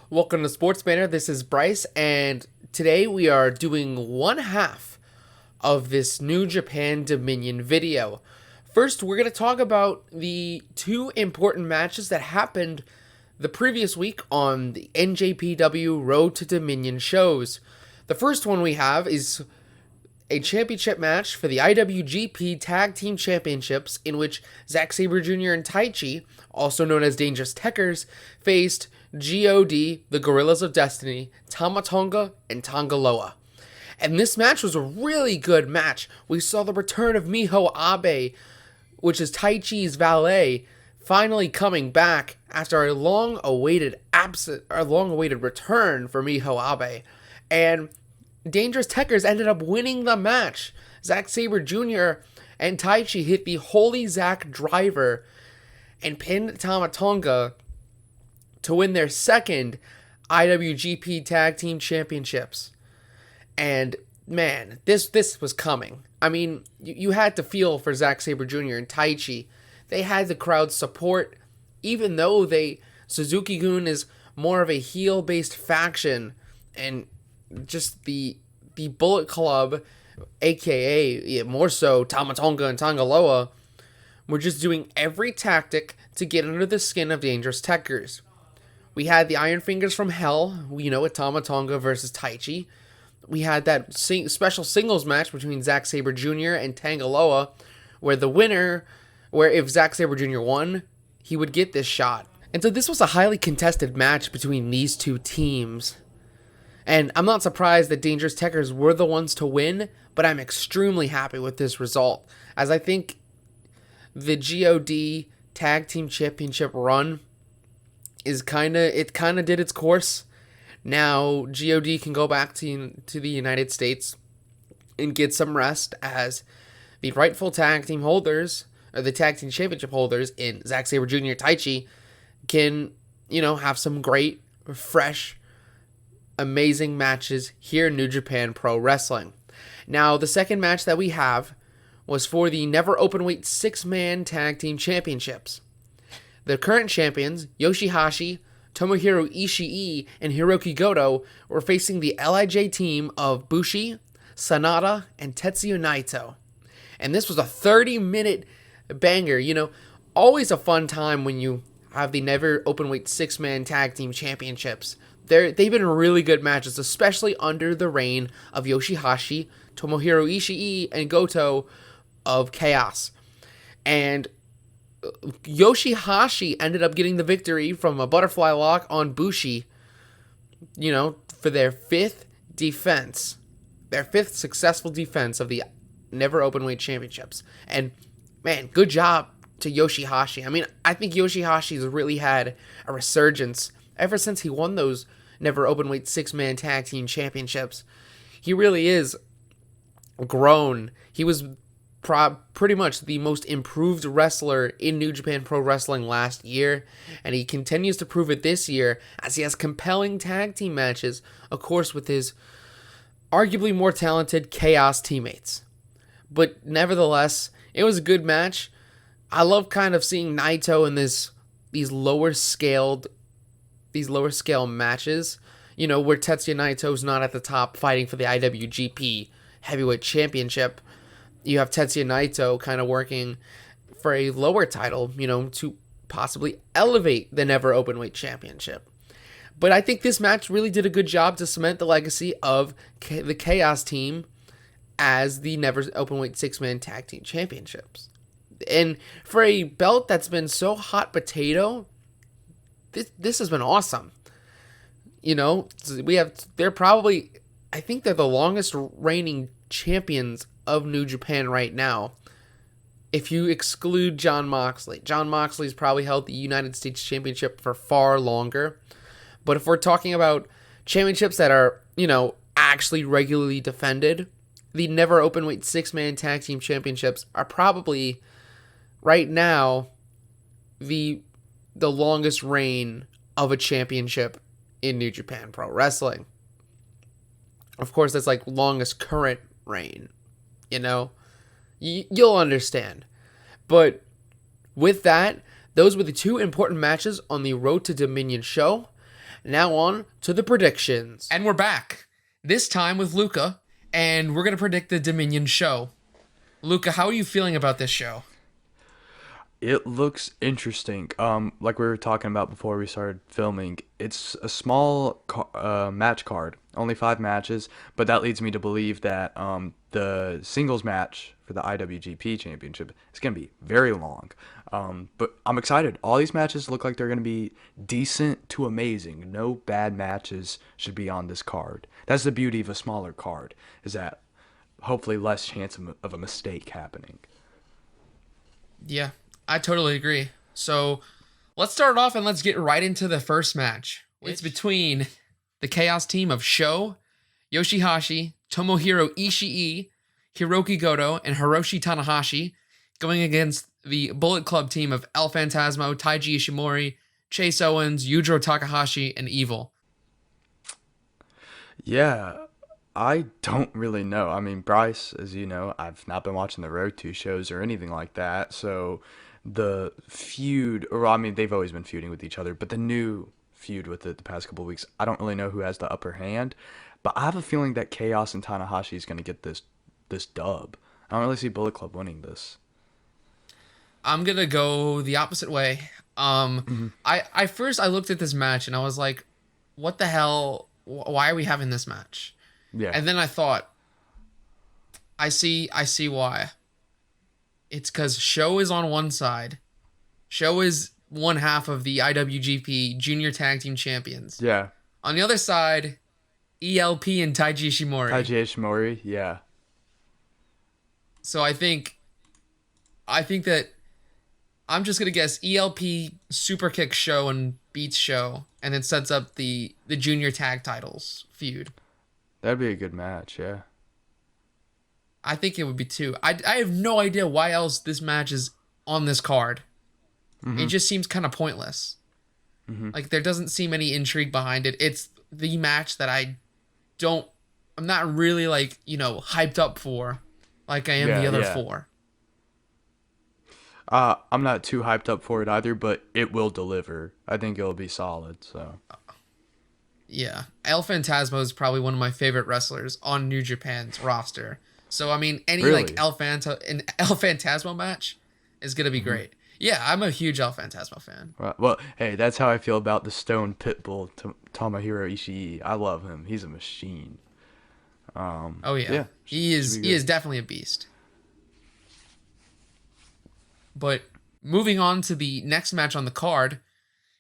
Welcome to SportsBanter. This is Bryce, and today we are doing one half of this New Japan Dominion video. First, we're going to talk about the two important matches that happened the previous week on the NJPW Road to Dominion shows. The first one we have is a championship match for the IWGP Tag Team Championships, in which Zack Sabre Jr. and Taichi, also known as Dangerous Tekkers, faced God, the Gorillas of Destiny, Tama Tonga, and Tonga Loa. And this match was a really good match. We saw the return of Miho Abe, which is Taichi's valet, finally coming back after a long-awaited return for Miho Abe. And Dangerous Tekkers ended up winning the match. Zack Sabre Jr. and Taichi hit the Holy Zack Driver and pinned Tama Tonga to win their second IWGP Tag Team Championships. And man, this was coming. I mean, you had to feel for Zack Sabre Jr. and Taichi. They had the crowd's support, even though Suzuki-Gunn is more of a heel-based faction, and just the Bullet Club, aka more so Tama Tonga and Tonga Loa, were just doing every tactic to get under the skin of Dangerous Tekkers. We had the Iron Fingers from Hell, with Tama Tonga versus Taichi. We had that special singles match between Zack Sabre Jr. and Tonga Loa, where if Zack Sabre Jr. won, he would get this shot. And so this was a highly contested match between these two teams. And I'm not surprised that Dangerous Tekkers were the ones to win, but I'm extremely happy with this result, as I think the God Tag Team Championship run kind of did its course. Now God can go back to the United States and get some rest, as the rightful tag team holders, or the tag team championship holders in Zack Sabre Jr. Taichi, can, have some great, fresh, amazing matches here in New Japan Pro Wrestling. Now, the second match that we have was for the Never Openweight 6-Man Tag Team Championships. The current champions, Yoshihashi, Tomohiro Ishii, and Hiroki Goto, were facing the LIJ team of Bushi, Sanada, and Tetsuya Naito. And this was a 30-minute banger. Always a fun time when you have the Never Openweight 6-Man Tag Team Championships. They've been really good matches, especially under the reign of Yoshihashi, Tomohiro Ishii, and Goto of Chaos. And Yoshihashi ended up getting the victory from a butterfly lock on Bushi, for their fifth successful defense of the Never Openweight Championships. And man, good job to Yoshihashi. I mean, I think Yoshihashi's really had a resurgence ever since he won those Never Openweight 6-Man Tag Team Championships. He really is grown. He was pretty much the most improved wrestler in New Japan Pro Wrestling last year, and he continues to prove it this year, as he has compelling tag team matches, of course, with his arguably more talented Chaos teammates. But nevertheless, it was a good match. I love kind of seeing Naito in these lower scale matches, where Tetsuya Naito's not at the top fighting for the IWGP Heavyweight Championship. You have Tetsuya Naito kind of working for a lower title, to possibly elevate the Never Openweight Championship. But I think this match really did a good job to cement the legacy of the Chaos team as the Never Openweight 6-Man Tag Team Championships. And for a belt that's been so hot potato, this has been awesome. I think they're the longest reigning champions of New Japan right now, if you exclude Jon Moxley. Jon Moxley's probably held the United States Championship for far longer. But if we're talking about championships that are, actually regularly defended, the Never Openweight 6-Man Tag Team Championships are probably, right now, the longest reign of a championship in New Japan Pro Wrestling. Of course, that's like longest current reign. You'll understand. But with that, those were the two important matches on the Road to Dominion show. Now on to the predictions. And we're back. This time with Luca, and we're going to predict the Dominion show. Luca, how are you feeling about this show? It looks interesting. Like we were talking about before we started filming, it's a small match card, only 5 matches, but that leads me to believe that the singles match for the IWGP Championship is going to be very long. But I'm excited. All these matches look like they're going to be decent to amazing. No bad matches should be on this card. That's the beauty of a smaller card, is that hopefully less chance of a mistake happening. Yeah, I totally agree. So let's start off and let's get right into the first match. It's between the Chaos team of Sho, Yoshihashi, Tomohiro Ishii, Hiroki Goto, and Hiroshi Tanahashi going against the Bullet Club team of El Phantasmo, Taiji Ishimori, Chase Owens, Yujiro Takahashi, and Evil. Yeah, I don't really know. I mean, Bryce, as you know, I've not been watching the Road to shows or anything like that. So the feud, or I mean, they've always been feuding with each other, but the new feud with it the past couple of weeks, I don't really know who has the upper hand. But I have a feeling that Chaos and Tanahashi is going to get this dub. I don't really see Bullet Club winning this. I'm gonna go the opposite way. I first I looked at this match and I was like, what the hell? Why are we having this match? Yeah, And then I thought, I see why. It's because Sho is on one side. Sho is one half of the IWGP Junior Tag Team Champions. yeah. On the other side, ELP and Taiji Ishimori. Taiji Ishimori, yeah. So I think that I'm just gonna guess ELP super kick Sho and beats Sho, and then sets up the junior tag titles feud. That'd be a good match, yeah. I think it would be too. I have no idea why else this match is on this card. It just seems kind of pointless. Like there doesn't seem any intrigue behind it. It's the match that I'm not really like, hyped up for like I am Yeah, the other yeah. four. I'm not too hyped up for it either, but it will deliver. I think it'll be solid, so. Yeah. El Phantasmo is probably one of my favorite wrestlers on New Japan's roster. So I mean any Really? like an El Phantasmo match is gonna be great. Yeah, I'm a huge El Phantasmo fan. Right. Well, hey, that's how I feel about the Stone Pitbull Tomohiro Ishii. I love him. He's a machine. Oh yeah. Yeah, He is should be he is good. definitely a beast. But moving on to the next match on the card,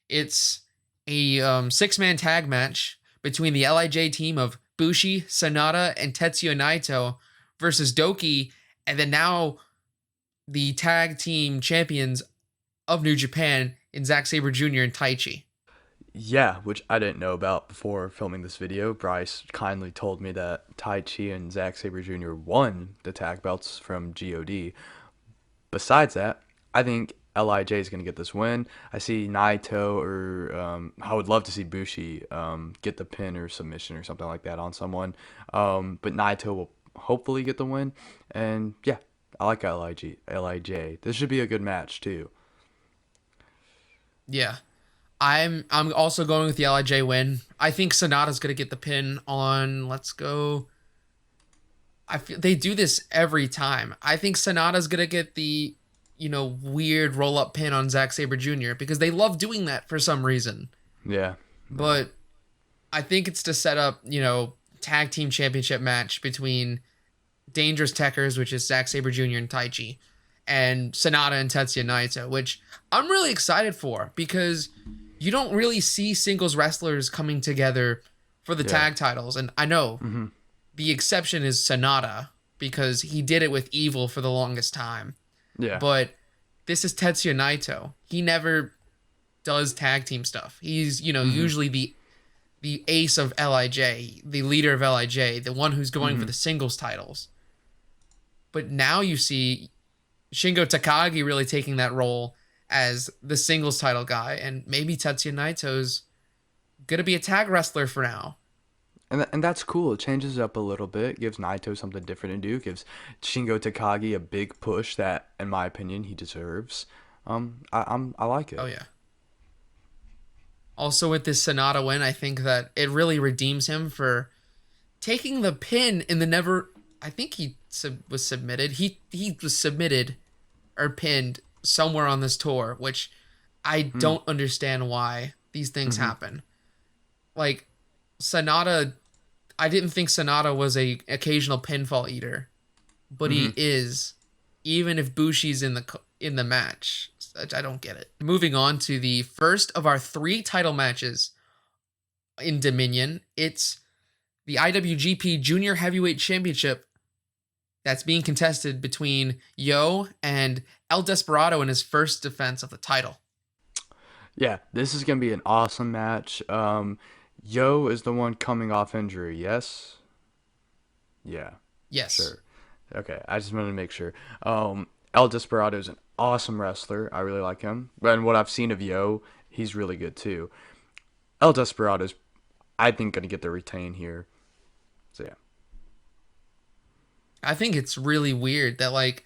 it's a 6-man tag match between the LIJ team of Bushi, Sanada, and Tetsuya Naito versus Doki, and then now the tag team champions of New Japan in Zack Sabre Jr. and Taichi. Yeah, which I didn't know about before filming this video. Bryce kindly told me that Tai Chi and Zack Sabre Jr. won the tag belts from God. Besides that, I think Lij is going to get this win. I see Naito or I would love to see Bushi get the pin or submission or something like that on someone. But Naito will hopefully get the win. And yeah, I like Lij. This should be a good match too. Yeah. I'm also going with the LIJ win. I think Sonata's gonna get the pin on. Let's go. I feel they do this every time. I think Sonata's gonna get the weird roll up pin on Zack Sabre Jr. because they love doing that for some reason. Yeah. But I think it's to set up tag team championship match between Dangerous Tekkers, which is Zack Sabre Jr. and Taichi, and Sonata and Tetsuya Naito, which I'm really excited for because you don't really see singles wrestlers coming together for the Yeah. tag titles. And I know the exception is Sonata because he did it with Evil for the longest time. Yeah. But this is Tetsuya Naito. He never does tag team stuff. He's, usually the ace of LIJ, the leader of LIJ, the one who's going for the singles titles. But now you see Shingo Takagi really taking that role as the singles title guy, and maybe Tetsuya Naito's gonna be a tag wrestler for now. And that's cool. It changes it up a little bit. Gives Naito something different to do. Gives Shingo Takagi a big push that, in my opinion, he deserves. I like it. Oh yeah. Also, with this Sonata win, I think that it really redeems him for taking the pin in the never. I think he was submitted. He was submitted or pinned somewhere on this tour, which I don't understand why these things happen. Like Sonata, I didn't think Sonata was a occasional pinfall eater, but he is, even if Bushi's in the match. I don't get it. Moving on to the first of our 3 title matches in Dominion. It's the IWGP Junior Heavyweight Championship that's being contested between Yo and El Desperado in his first defense of the title. Yeah, this is gonna be an awesome match. Yo is the one coming off injury, yes? Yeah, Yes. sure. Okay, I just wanted to make sure. El Desperado is an awesome wrestler. I really like him. And what I've seen of Yo, he's really good too. El Desperado's, I think, gonna get the retain here. So yeah. I think it's really weird that like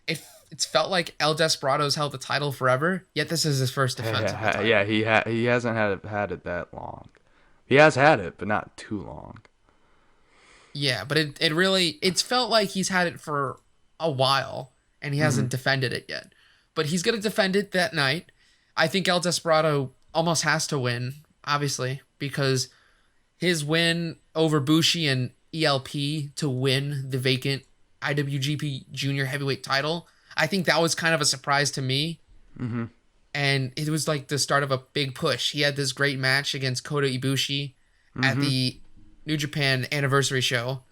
it's felt like El Desperado's held the title forever, yet this is his first defense of the title. Yeah, he hasn't had it that long. He has had it, but not too long. Yeah, but it's felt like he's had it for a while and he hasn't defended it yet. But he's going to defend it that night. I think El Desperado almost has to win, obviously, because his win over Bushi and ELP to win the vacant IWGP Junior Heavyweight title, I think that was kind of a surprise to me. And it was like the start of a big push. He had this great match against Kota Ibushi at the New Japan anniversary show.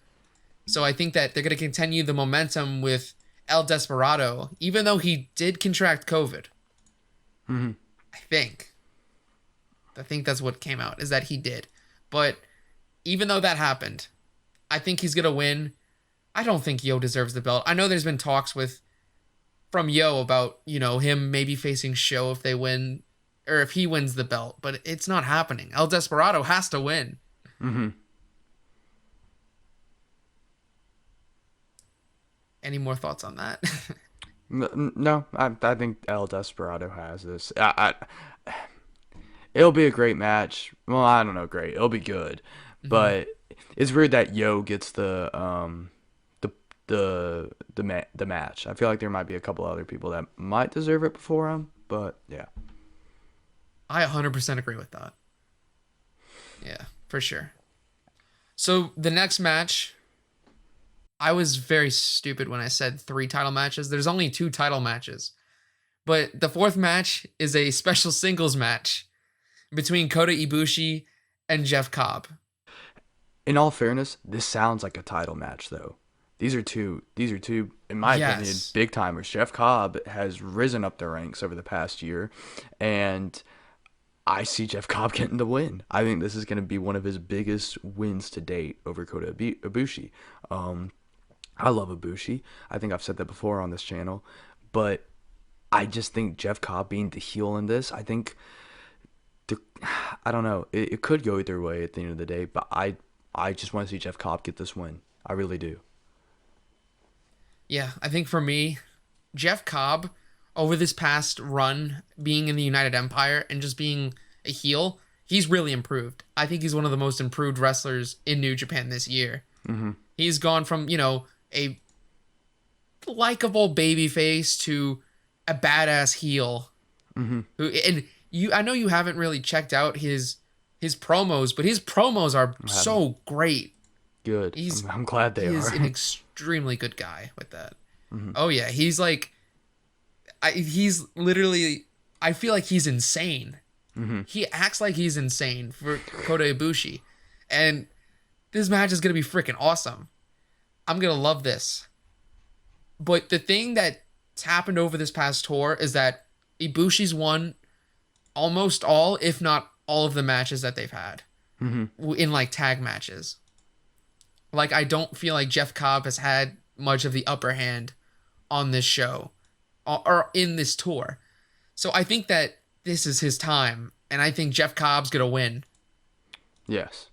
So I think that they're going to continue the momentum with El Desperado, even though he did contract COVID. I think that's what came out, is that he did. But even though that happened, I think he's going to win. I don't think Yo deserves the belt. I know there's been talks from Yo about, him maybe facing Sho if they win, or if he wins the belt, but it's not happening. El Desperado has to win. Any more thoughts on that? No, I think El Desperado has this. It'll be a great match. Well, I don't know, great. It'll be good, but it's weird that Yo gets the match. I feel like there might be a couple other people that might deserve it before him, but yeah. I 100% agree with that. Yeah, for sure. So the next match, I was very stupid when I said 3 title matches. There's only 2 title matches. But the 4th match is a special singles match between Kota Ibushi and Jeff Cobb. In all fairness, this sounds like a title match though. These are two, in my opinion, big timers. Jeff Cobb has risen up the ranks over the past year, and I see Jeff Cobb getting the win. I think this is going to be one of his biggest wins to date over Kota Ibushi. I love Ibushi. I think I've said that before on this channel, but I just think Jeff Cobb being the heel in this, I think, I don't know. It could go either way at the end of the day, but I just want to see Jeff Cobb get this win. I really do. Yeah, I think for me, Jeff Cobb, over this past run, being in the United Empire and just being a heel, he's really improved. I think he's one of the most improved wrestlers in New Japan this year. He's gone from, a likable babyface to a badass heel. I know you haven't really checked out his promos, but his promos are so great. Good. I'm glad they are. He's an extremely good guy with that. Oh yeah, he's like, he's literally, I feel like he's insane. He acts like he's insane for Kota Ibushi, and this match is gonna be freaking awesome. I'm gonna love this. But the thing that's happened over this past tour is that Ibushi's won almost all, if not all, of the matches that they've had in like tag matches. Like, I don't feel like Jeff Cobb has had much of the upper hand on this show or in this tour. So I think that this is his time, and I think Jeff Cobb's gonna win. Yes.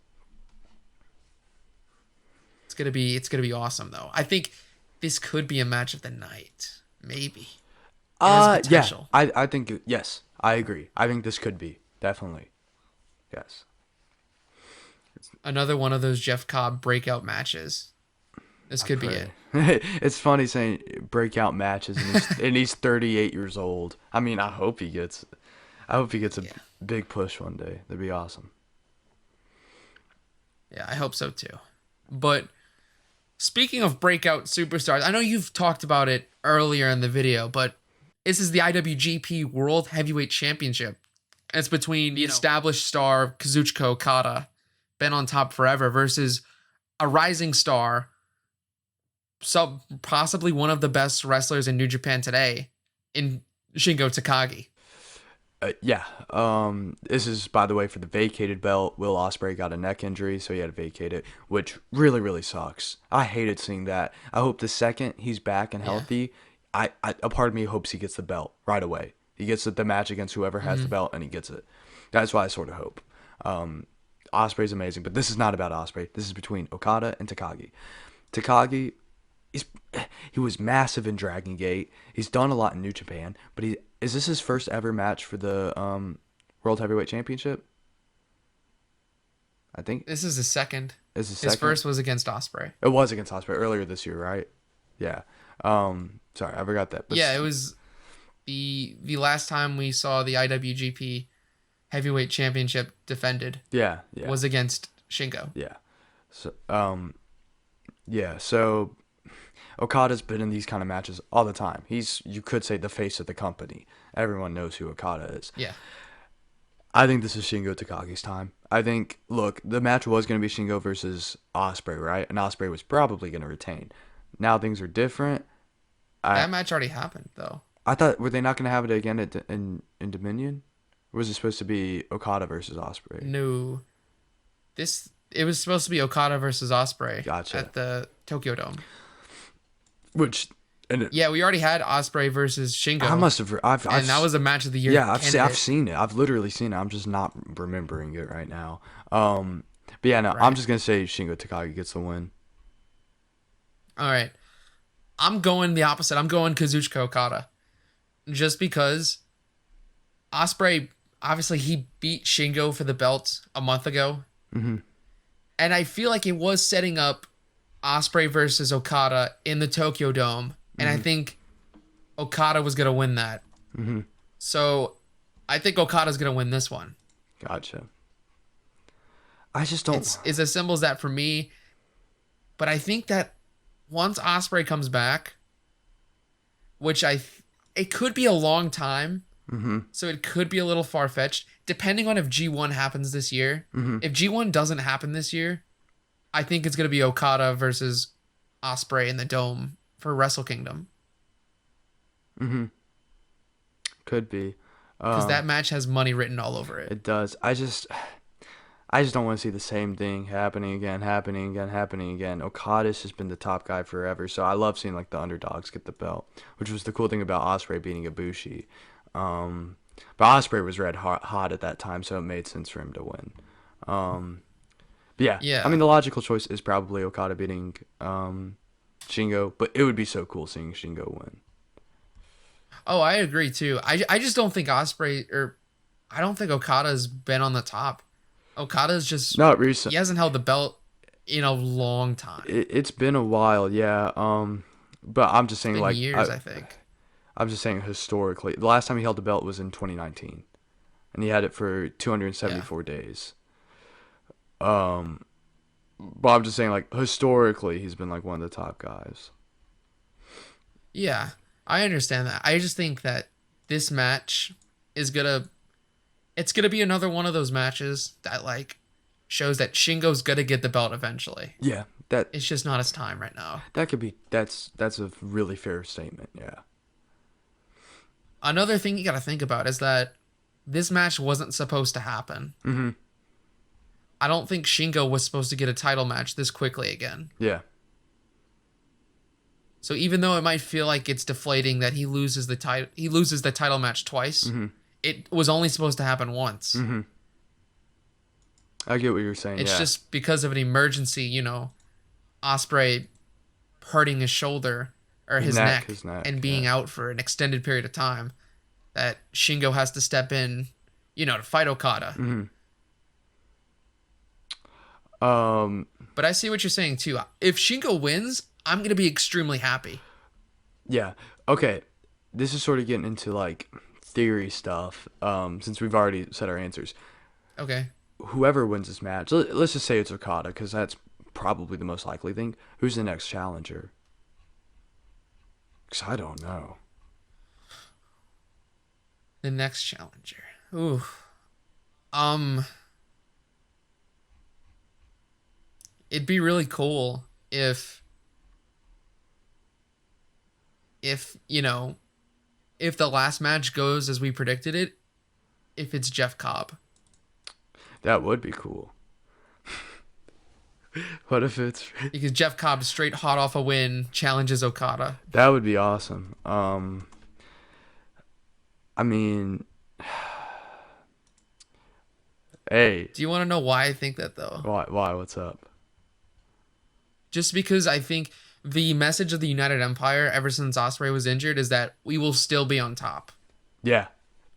It's gonna be awesome though. I think this could be a match of the night, maybe. Yeah. I think yes. I agree. I think this could be definitely. Yes. Another one of those Jeff Cobb breakout matches. This could be it. It's funny saying breakout matches, and he's 38 years old. I mean, I hope he gets a big push one day. That'd be awesome. Yeah, I hope so too. But speaking of breakout superstars, I know you've talked about it earlier in the video, but this is the IWGP World Heavyweight Championship. It's between the established star Kazuchika Okada, been on top forever, versus a rising star, possibly one of the best wrestlers in New Japan today, in Shingo Takagi. Yeah. This is, by the way, for the vacated belt. Will Ospreay got a neck injury, so he had to vacate it, which really, really sucks. I hated seeing that. I hope the second he's back and healthy, a part of me hopes he gets the belt right away. He gets the match against whoever has the belt, and he gets it. That's what I sort of hope. Ospreay's amazing, but this is not about Ospreay. This is between Okada and Takagi. Takagi, he was massive in Dragon Gate. He's done a lot in New Japan, but is this his first ever match for the World Heavyweight Championship? I think this is his second. His first was against Ospreay. It was against Ospreay earlier this year, right? Yeah. Sorry, I forgot that. But yeah, it was the last time we saw the IWGP Heavyweight Championship defended. Yeah. Was against Shingo. Yeah. So So Okada's been in these kind of matches all the time. He's, you could say, the face of the company. Everyone knows who Okada is. Yeah. I think this is Shingo Takagi's time. I think, look, the match was going to be Shingo versus Ospreay, right? And Ospreay was probably going to retain. Now things are different. That match already happened, though. I thought, were they not going to have it again in Dominion? Or was it supposed to be Okada versus Ospreay? No. It was supposed to be Okada versus Ospreay. Gotcha. At the Tokyo Dome. Yeah, we already had Ospreay versus Shingo. I must have. And that was a match of the year. Yeah, I've seen it. I've literally seen it. I'm just not remembering it right now. But yeah, no, right. I'm just gonna say Shingo Takagi gets the win. All right, I'm going the opposite. I'm going Kazuchika Okada, just because Ospreay, obviously he beat Shingo for the belt a month ago, and I feel like it was setting up Ospreay versus Okada in the Tokyo Dome. And I think Okada was going to win that. So I think Okada's going to win this one. Gotcha. I just don't... It's as simple as that for me. But I think that once Ospreay comes back, which it could be a long time. So it could be a little far-fetched, depending on if G1 happens this year. If G1 doesn't happen this year, I think it's going to be Okada versus Ospreay in the Dome for Wrestle Kingdom. Could be. Because that match has money written all over it. It does. I just don't want to see the same thing happening again. Okada's has been the top guy forever, so I love seeing like the underdogs get the belt, which was the cool thing about Ospreay beating Ibushi. But Ospreay was red hot at that time, so it made sense for him to win. But yeah. I mean, the logical choice is probably Okada beating Shingo, but it would be so cool seeing Shingo win. Oh, I agree too. I just don't think I don't think Okada's been on the top. Okada's just not recent. He hasn't held the belt in a long time. It's been a while, yeah. But I'm just saying, it's been like years, I think. I'm just saying historically, the last time he held the belt was in 2019, and he had it for 274 days. But I'm just saying, like, historically, he's been, like, one of the top guys. Yeah, I understand that. I just think that this match is it's gonna be another one of those matches that, like, shows that Shingo's gonna get the belt eventually. Yeah, it's just not his time right now. That's a really fair statement, yeah. Another thing you gotta think about is that this match wasn't supposed to happen. I don't think Shingo was supposed to get a title match this quickly again. Yeah. So even though it might feel like it's deflating that he loses the title match twice, it was only supposed to happen once. I get what you're saying. It's just because of an emergency, Ospreay hurting his shoulder or his neck and being out for an extended period of time, that Shingo has to step in, to fight Okada. But I see what you're saying too. If Shingo wins, I'm gonna be extremely happy. Yeah. Okay. This is sort of getting into like theory stuff. Since we've already said our answers. Okay. Whoever wins this match, let's just say it's Okada, because that's probably the most likely thing. Who's the next challenger? Because I don't know. The next challenger. Ooh. It'd be really cool if if the last match goes as we predicted it, if it's Jeff Cobb. That would be cool. What if it's... Because Jeff Cobb, straight hot off a win, challenges Okada. That would be awesome. I mean... Hey. Do you want to know why I think that, though? Why? What's up? Just because I think the message of the United Empire ever since Ospreay was injured is that we will still be on top. Yeah.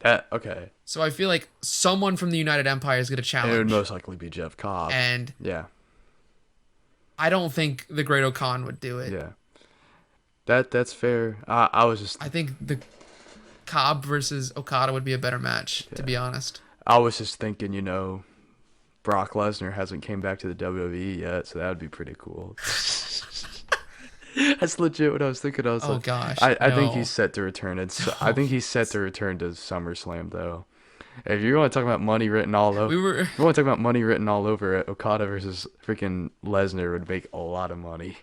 Okay. So I feel like someone from the United Empire is going to challenge. It would most likely be Jeff Cobb. And yeah. I don't think the Great Okan would do it. Yeah. That's fair. I think the Cobb versus Okada would be a better match, to be honest. I was just thinking, Brock Lesnar hasn't came back to the WWE yet, so that would be pretty cool. That's legit what I was thinking. I was like, gosh, I think he's set to return. I think he's set to return to SummerSlam, though. If you want to talk about money written all over, if you want to talk about money written all over it, Okada versus freaking Lesnar would make a lot of money.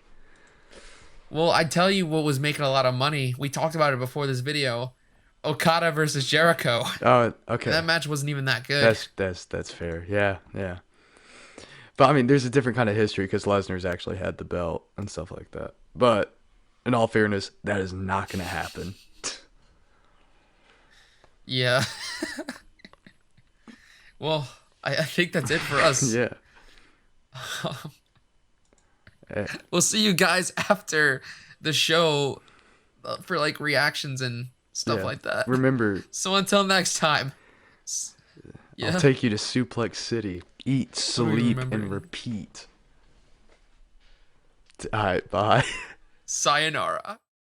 Well, I tell you what was making a lot of money. We talked about it before this video. Okada versus Jericho. Oh, okay. That match wasn't even that good. That's fair. Yeah. But I mean, there's a different kind of history because Lesnar's actually had the belt and stuff like that. But in all fairness, that is not going to happen. Yeah. Well, I think that's it for us. Yeah. We'll see you guys after the show for like reactions and stuff like that. Remember. So until next time. I'll take you to Suplex City. Eat, sleep, and repeat. All right, bye. Sayonara.